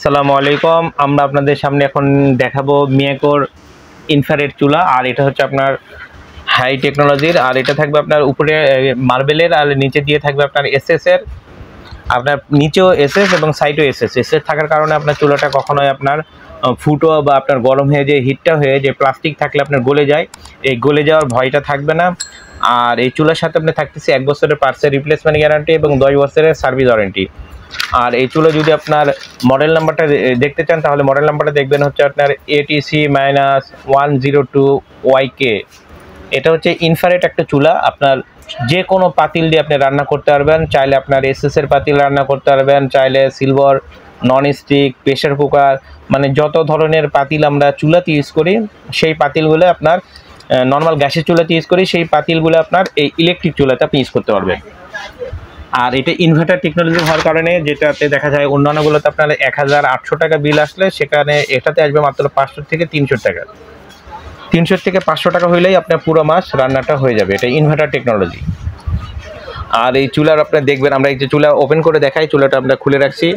আসসালামু আলাইকুম। আমরা আপনাদের সামনে এখন দেখাবো মিয়াকোর ইনফ্রারেড চুলা। আর এটা হচ্ছে আপনার হাই টেকনোলজির। আর এটা থাকবে আপনার উপরে মার্বেলের, আর নিচে দিয়ে থাকবে আপনার এসএস এর। আপনার নিচেও এসএস এবং সাইডেও এসএস থাকার কারণে আপনার চুলাটা কখনোই আপনার ফুটো বা আপনার গরম হয়ে যে হিটটা হয়ে যে প্লাস্টিক থাকলে আপনার গলে যায়, এই গলে যাওয়ার ভয়টা থাকবে না। আর এই চুলার সাথে আপনি থাকতেছে 1 বছরের পার্টসের রিপ্লেসমেন্ট গ্যারান্টি এবং 10 বছরের সার্ভিস ওয়ারেন্টি। আর এই চুলা যদি আপনার মডেল নাম্বারটা দেখতে চান তাহলে মডেল নাম্বারটা দেখবেন হচ্ছে আপনার ATC-102YK। এটা হচ্ছে ইনফ্রারেড একটা চুলা। আপনার যে কোনো পাতিল দিয়ে আপনি রান্না করতে পারবেন। চাইলে আপনার এসএসের পাতিল রান্না করতে পারবেন, চাইলে silver, non stick, pressure cooker, মানে যত ধরনের পাতিল আমরা চুলাতে ইউজ করি সেই পাতিলগুলো আপনার নর্মাল গ্যাসের চুলাতে ইউজ করি, সেই পাতিলগুলো আপনার এই ইলেকট্রিক চুলাতে আপনি ইউজ করতে পারবেন। আর এটা ইনভার্টার টেকনোলজি হওয়ার কারণে যেটাতে দেখা যায় অন্যান্যগুলোতে আপনার 1800 টাকা বিল আসলে সেখানে এটাতে আসবে মাত্র 500 থেকে 300 টাকা। 300 থেকে 500 টাকা হইলেই আপনার পুরো মাস রান্নাটা হয়ে যাবে। এটা ইনভার্টার টেকনোলজি। আর এই চুলার আপনার দেখবেন, আমরা এই যে চুলা ওপেন করে দেখাই, চুলাটা আমরা খুলে রাখছি।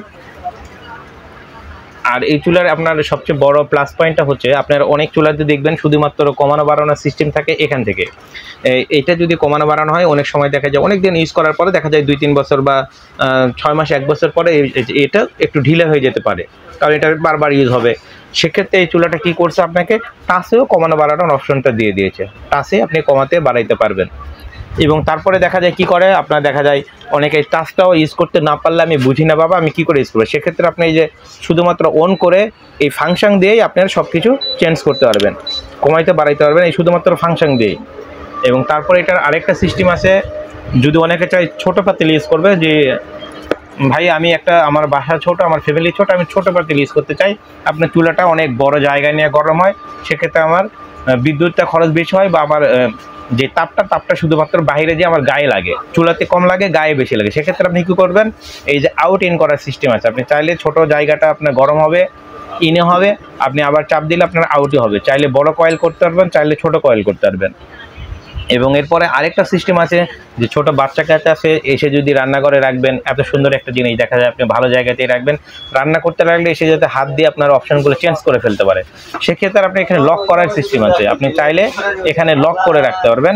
আর এই চুলার আপনার সবচেয়ে বড় প্লাস পয়েন্টটা হচ্ছে আপনার অনেক চুলাতে দেখবেন শুধুমাত্র কমানো বাড়ানোর সিস্টেম থাকে এখান থেকে। এটা যদি কমানো বাড়ানো হয় অনেক সময় দেখা যায় অনেক দিন ইউজ করার পরে দেখা যায় 2-3 বছর বা 6 মাস 1 বছর পরে এটা একটু ঢিলে হয়ে যেতে পারে, কারণ এটা বারবার ইউজ হবে। সেক্ষেত্রে এই চুলাটা কী করছে, আপনাকে টাচেও কমানো বাড়ানোর অপশনটা দিয়ে দিয়েছে। টাচে আপনি কমাতে বাড়াইতে পারবেন। এবং তারপরে দেখা যায় কি করে, আপনার দেখা যায় অনেকে টাচটাও ইউজ করতে না পারলে আমি বুঝি না বাবা আমি কি করে ইউজ করবো, সেক্ষেত্রে আপনি এই যে শুধুমাত্র অন করে এই ফাংশন দিয়েই আপনার সব কিছু চেঞ্জ করতে পারবেন, কমাইতে বাড়াইতে পারবেন এই শুধুমাত্র ফাংশন দিয়েই। এবং তারপরে এটার আরেকটা সিস্টেম আছে, যদি অনেকে চাই ছোটো পাতিল ইউজ করবে, যে ভাই আমি আমার বাসা ছোট, আমার ফ্যামিলি ছোট, আমি ছোটো পাতিল ইউজ করতে চাই, আপনার চুলাটা অনেক বড় জায়গায় নিয়ে গরম হয়, সেক্ষেত্রে আমার বিদ্যুৎটা খরচ বেশি হয়, বা আমার যে তাপটা শুধুমাত্র বাইরে যে আমার গায়ে লাগে, চুলাতে কম লাগে গায়ে বেশি লাগে। সেক্ষেত্রে আপনি কী করবেন, এই যে আউট ইন করার সিস্টেম আছে। আপনি চাইলে ছোট জায়গাটা আপনার গরম হবে, ইনে হবে, আপনি আবার চাপ দিলে আপনার আউটই হবে। চাইলে বড় কয়েল করতে পারবেন, চাইলে ছোট কয়েল করতে পারবেন। এবং এরপরে আরেকটা সিস্টেম আছে যে ছোট বাচ্চা কাছে এসে যদি রান্নাঘরে রাখবেন, এত সুন্দর একটা জিনিস দেখা যায় আপনি ভালো জায়গাতেই রাখবেন, রান্না করতে লাগলে এসে যাতে হাত দিয়ে আপনার অপশনগুলো চেঞ্জ করে ফেলতে পারে। সেক্ষেত্রে আপনি এখানে লক করার সিস্টেম আছে, আপনি চাইলে এখানে লক করে রাখতে পারবেন।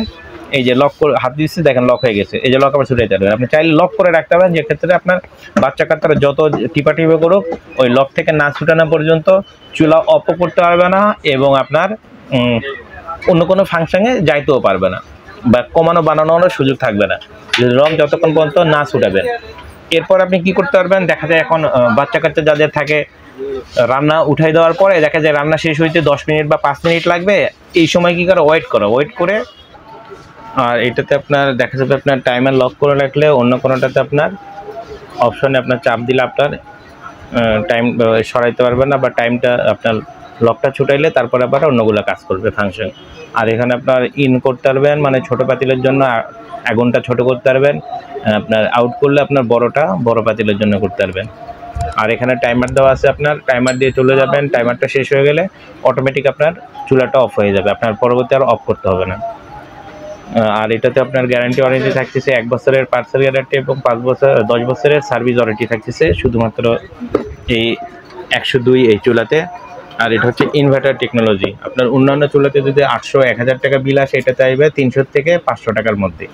এই যে লক করে হাত দিচ্ছে দেখেন লক হয়ে গেছে, এই যে লক আবার ছুটে যাবেন, আপনি চাইলে লক করে রাখতে পারেন, যেক্ষেত্রে আপনার বাচ্চা কাচ্চারা যত টিপে করুক ওই লক থেকে না ছুটানো পর্যন্ত চুলা অফও করতে পারবে না, এবং আপনার অন্য কোনো ফাংশনে যাইতেও পারবে না, বা কমানো বানানোর সুযোগ থাকবে না, রং যতক্ষণ পর্যন্ত না ছুটাবেন। এরপর আপনি কি করতে পারবেন, দেখা যায় এখন বাচ্চা কাচ্চা যাদের থাকে রান্না উঠাই দেওয়ার পরে দেখা যায় রান্না শেষ হইতে 10 মিনিট বা 5 মিনিট লাগবে, এই সময় কি করে ওয়েট করে। আর এটাতে আপনার দেখা যাবে আপনার টাইমার লক করে রাখলে অন্য কোনোটাতে আপনার অপশনে আপনার চাপ দিলে আপনার টাইম সরাইতে পারবেন না, বা টাইমটা আপনার লকটা ছুটাইলে তারপর আবার অন্যগুলো কাজ করবে ফাংশন। আর এখানে আপনার ইন করতে পারবেন, মানে ছোটো পাতিলের জন্য আগুনটা ছোট করতে পারবেন, আপনার আউট করলে আপনার বড় পাতিলের জন্য করতে পারবেন। আর এখানে টাইমার দেওয়া আছে, আপনার টাইমার দিয়ে চলে যাবেন, টাইমারটা শেষ হয়ে গেলে অটোমেটিক আপনার চুলাটা অফ হয়ে যাবে, আপনার পরবর্তী আর অফ করতে হবে না। আর এটাতে আপনার গ্যারান্টি ওয়ারেন্টি থাকতেছে 1 বছরের পার্সেল গ্যারান্টি এবং 10 বছরের সার্ভিস ওয়ারেন্টি থাকতেছে শুধুমাত্র এই 102 এই চুলাতে। আর এটা হচ্ছে ইনভার্টার টেকনোলজি। আপনার অন্যান্য চুলাতে যদি 800-1000 টাকা বিল আসে, এটা চাইবে 300 থেকে 500 টাকার মধ্যে,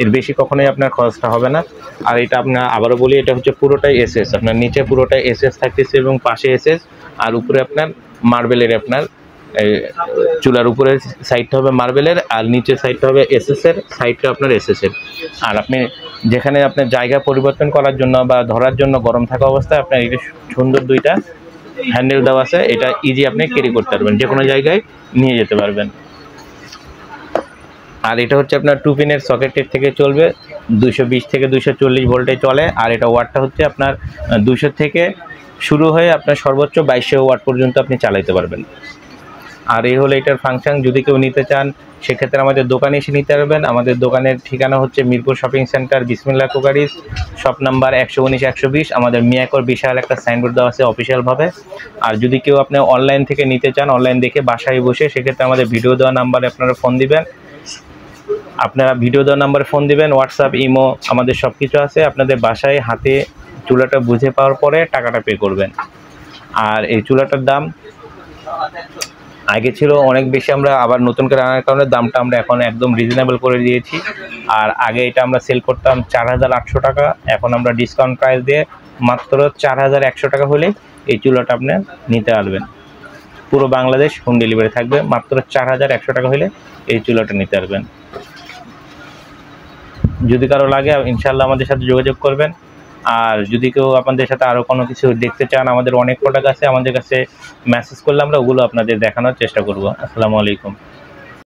এর বেশি কখনোই আপনার খরচটা হবে না। আর এটা আপনার আবারও বলি, এটা হচ্ছে পুরোটাই এসএস, আপনার নিচে পুরোটাই এসএস থাকতেছে এবং পাশে এসএস, আর উপরে আপনার মার্বেলের, আপনার চুলার উপরের সাইডটা হবে মার্বেলের, আর নিচের সাইডটা হবে এসএসের, সাইডটা আপনার এসএসের। আর আপনি যেখানে আপনার জায়গা পরিবর্তন করার জন্য বা ধরার জন্য গরম থাকা অবস্থায় আপনার এই সুন্দর 2টা হ্যান্ডেল দেওয়া আছে, এটা ইজি আপনি ক্যারি করতে পারবেন, যে কোনো জায়গায় নিয়ে যেতে পারবেন। আর এটা হচ্ছে আপনার 2 পিনের সকেটের থেকে চলবে, 220 থেকে 240 ভোল্টে চলে। আর এটা ওয়াটটা হচ্ছে আপনার 200 থেকে শুরু হয়ে আপনার সর্বোচ্চ 2200 ওয়াট পর্যন্ত আপনি চালাইতে পারবেন। আর এই হলো এটার ফাংশন। যদি কেউ নিতে চান সেক্ষেত্রে আমাদের দোকানে এসে নিতে পারবেন। আমাদের দোকানের ঠিকানা হচ্ছে মিরপুর শপিং সেন্টার, বিসমিল্লাহ কুকারিজ, শপ নাম্বার 119-120। আমাদের মিয়াকোর বিশাল একটা সাইনবোর্ড দেওয়া আছে অফিসিয়ালভাবে। আর যদি কেউ আপনি অনলাইন থেকে নিতে চান, অনলাইন দেখে বাসায় বসে, সেক্ষেত্রে আমাদের ভিডিও দেওয়া নাম্বারে আপনারা ফোন দিবেন, হোয়াটসঅ্যাপ, ইমো, আমাদের সব কিছু আছে। আপনাদের বাসায় হাতে চুলাটা বুঝে পাওয়ার পরে টাকাটা পে করবেন। আর এই চুলাটার দাম আগে ছিল অনেক বেশি, আমরা আবার নতুন করে আনার কারণে দামটা আমরা এখন একদম রিজনেবল করে দিয়েছি। আর আগে এটা আমরা সেল করতাম 4800 টাকা, এখন আমরা ডিসকাউন্ট প্রাইস দিয়ে মাত্র 4100 টাকা হলে এই চুলাটা আপনি নিতে পারবেন। পুরো বাংলাদেশ হোম ডেলিভারি থাকবে, মাত্র 4100 টাকা হলে এই চুলাটা নিতে পারবেন। যদি কারো লাগে ইনশাল্লাহ আমাদের সাথে যোগাযোগ করবেন। আর যদি কেউ আপনাদের সাথে আরও কোনো কিছু দেখতে চান, আমাদের অনেক প্রোডাক্ট আছে, আমাদের কাছে মেসেজ করলে আমরা ওগুলো আপনাদের দেখানোর চেষ্টা করব। আসসালামু আলাইকুম।